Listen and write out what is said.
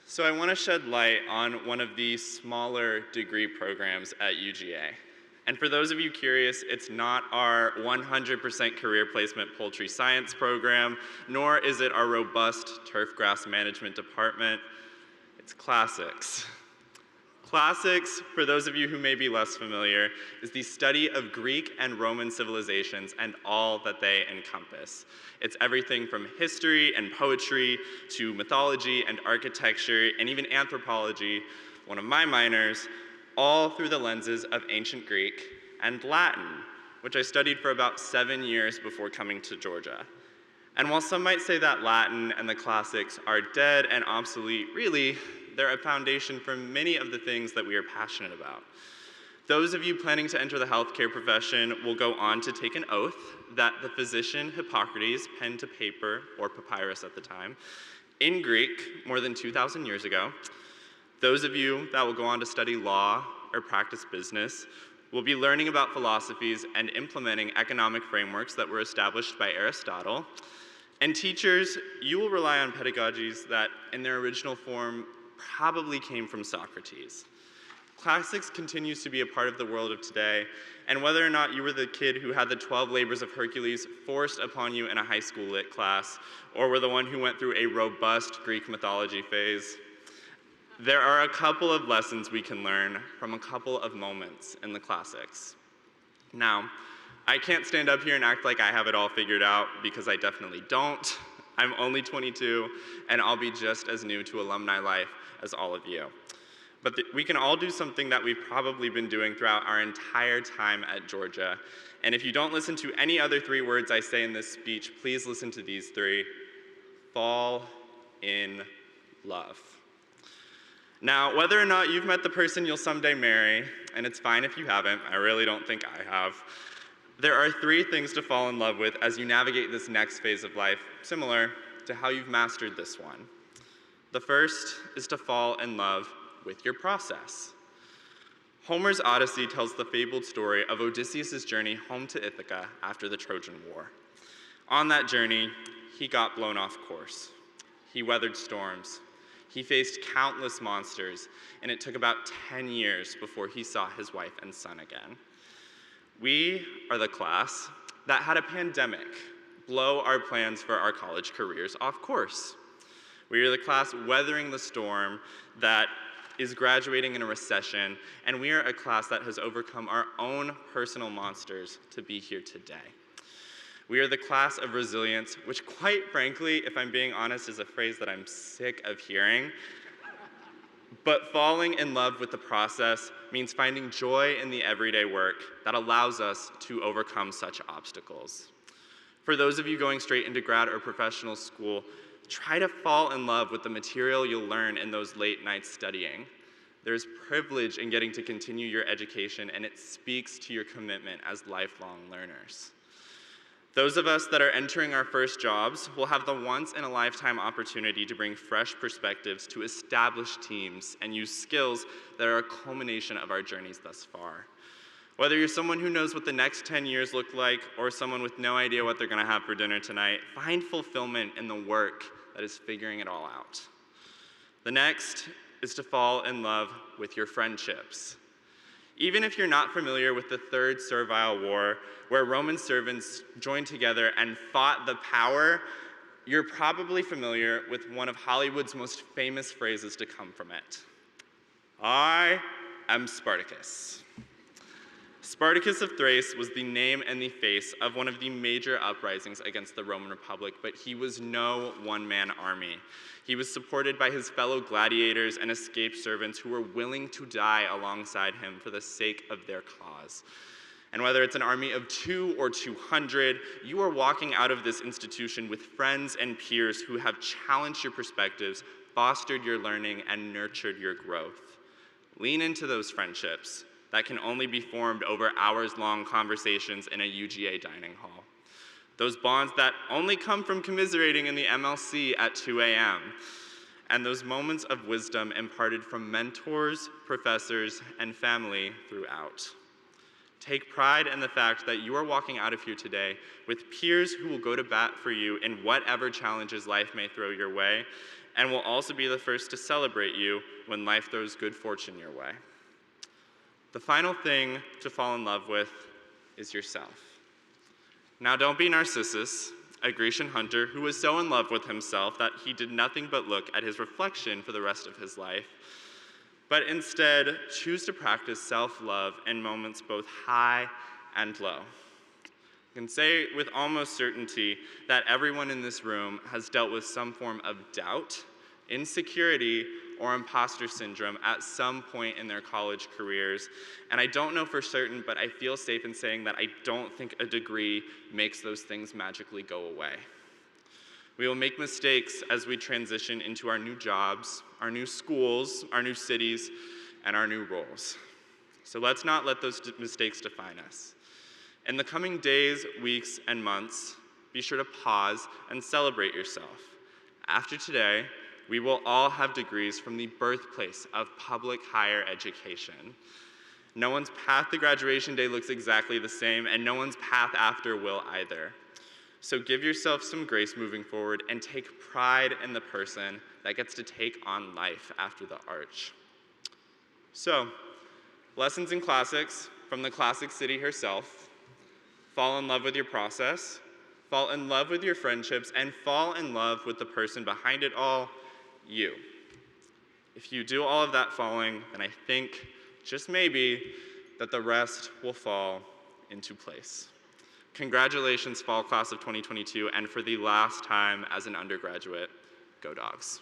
So I want to shed light on one of the smaller degree programs at UGA. And for those of you curious, it's not our 100% career placement poultry science program, nor is it our robust turf grass management department. It's classics. Classics, for those of you who may be less familiar, is the study of Greek and Roman civilizations and all that they encompass. It's everything from history and poetry to mythology and architecture and even anthropology, one of my minors, all through the lenses of ancient Greek and Latin, which I studied for about 7 years before coming to Georgia. And while some might say that Latin and the classics are dead and obsolete, really, they're a foundation for many of the things that we are passionate about. Those of you planning to enter the healthcare profession will go on to take an oath that the physician Hippocrates penned to paper, or papyrus at the time, in Greek more than 2,000 years ago. Those of you that will go on to study law or practice business will be learning about philosophies and implementing economic frameworks that were established by Aristotle. And teachers, you will rely on pedagogies that in their original form probably came from Socrates. Classics continues to be a part of the world of today, and whether or not you were the kid who had the 12 labors of Hercules forced upon you in a high school lit class, or were the one who went through a robust Greek mythology phase, there are a couple of lessons we can learn from a couple of moments in the classics. Now, I can't stand up here and act like I have it all figured out, because I definitely don't. I'm only 22, and I'll be just as new to alumni life as all of you. But we can all do something that we've probably been doing throughout our entire time at Georgia. And if you don't listen to any other 3 words I say in this speech, please listen to these 3. Fall in love. Now, whether or not you've met the person you'll someday marry, and it's fine if you haven't, I really don't think I have, there are 3 things to fall in love with as you navigate this next phase of life, similar to how you've mastered this one. The first is to fall in love with your process. Homer's Odyssey tells the fabled story of Odysseus' journey home to Ithaca after the Trojan War. On that journey, he got blown off course. He weathered storms. He faced countless monsters, and it took about 10 years before he saw his wife and son again. We are the class that had a pandemic blow our plans for our college careers off course. We are the class weathering the storm that is graduating in a recession, and we are a class that has overcome our own personal monsters to be here today. We are the class of resilience, which quite frankly, if I'm being honest, is a phrase that I'm sick of hearing. But falling in love with the process means finding joy in the everyday work that allows us to overcome such obstacles. For those of you going straight into grad or professional school, try to fall in love with the material you'll learn in those late nights studying. There's privilege in getting to continue your education, and it speaks to your commitment as lifelong learners. Those of us that are entering our first jobs will have the once-in-a-lifetime opportunity to bring fresh perspectives to established teams and use skills that are a culmination of our journeys thus far. Whether you're someone who knows what the next 10 years look like or someone with no idea what they're gonna have for dinner tonight, find fulfillment in the work that is figuring it all out. The next is to fall in love with your friendships. Even if you're not familiar with the Third Servile War, where Roman servants joined together and fought the power, you're probably familiar with one of Hollywood's most famous phrases to come from it. I am Spartacus. Spartacus of Thrace was the name and the face of one of the major uprisings against the Roman Republic, but he was no one-man army. He was supported by his fellow gladiators and escaped servants who were willing to die alongside him for the sake of their cause. And whether it's an army of 2 or 200, you are walking out of this institution with friends and peers who have challenged your perspectives, fostered your learning, and nurtured your growth. Lean into those friendships that can only be formed over hours-long conversations in a UGA dining hall. Those bonds that only come from commiserating in the MLC at 2 a.m. And those moments of wisdom imparted from mentors, professors, and family throughout. Take pride in the fact that you are walking out of here today with peers who will go to bat for you in whatever challenges life may throw your way, and will also be the first to celebrate you when life throws good fortune your way. The final thing to fall in love with is yourself. Now, don't be Narcissus, a Grecian hunter who was so in love with himself that he did nothing but look at his reflection for the rest of his life, but instead choose to practice self-love in moments both high and low. I can say with almost certainty that everyone in this room has dealt with some form of doubt, insecurity, or imposter syndrome at some point in their college careers. And I don't know for certain, but I feel safe in saying that I don't think a degree makes those things magically go away. We will make mistakes as we transition into our new jobs, our new schools, our new cities, and our new roles. So let's not let those mistakes define us. In the coming days, weeks, and months, be sure to pause and celebrate yourself. After today, we will all have degrees from the birthplace of public higher education. No one's path to graduation day looks exactly the same, and no one's path after will either. So give yourself some grace moving forward and take pride in the person that gets to take on life after the arch. So, lessons in classics from the classic city herself. Fall in love with your process, fall in love with your friendships, and fall in love with the person behind it all, you. If you do all of that falling, then I think, just maybe, that the rest will fall into place. Congratulations, fall class of 2022, and for the last time as an undergraduate, go Dogs.